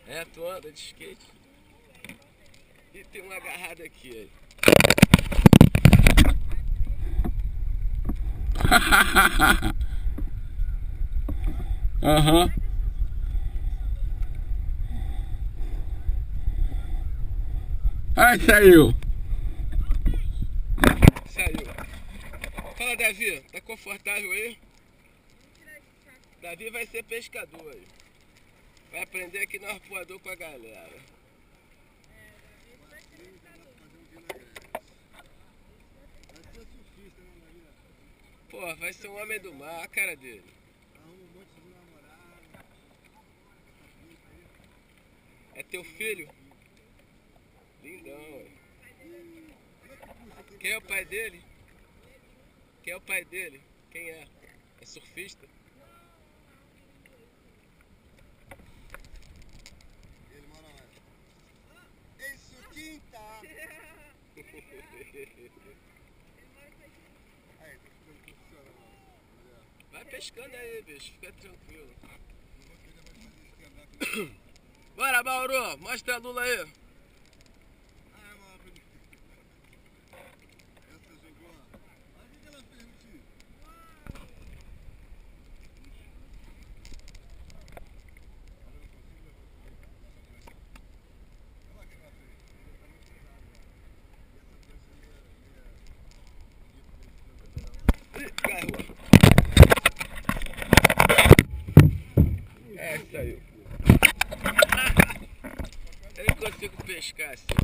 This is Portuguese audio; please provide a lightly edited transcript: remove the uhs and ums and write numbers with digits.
É, tu anda de skate. E tem uma agarrada aqui, aí. Aham. Ai, saiu. Saiu. Fala, Davi, tá confortável aí? Davi vai ser pescador aí. Vai aprender aqui no arpoador com a galera. Pô, vai ser um homem do mar, a cara dele. É teu filho? Lindão, ué. Quem é o pai dele? Quem é o pai dele? Quem é? É surfista? Ele mora lá. Isso, quinta! Aí, tá ficando profissional. Vai pescando aí, bicho, fica tranquilo. Bora, Bauru, mostra a Lula aí. Ah, mano. Essa jogou. Olha o que ela fez, tio. Olha o que ela fez. Ih, caiu. É, saiu. Eu não consigo pescar assim.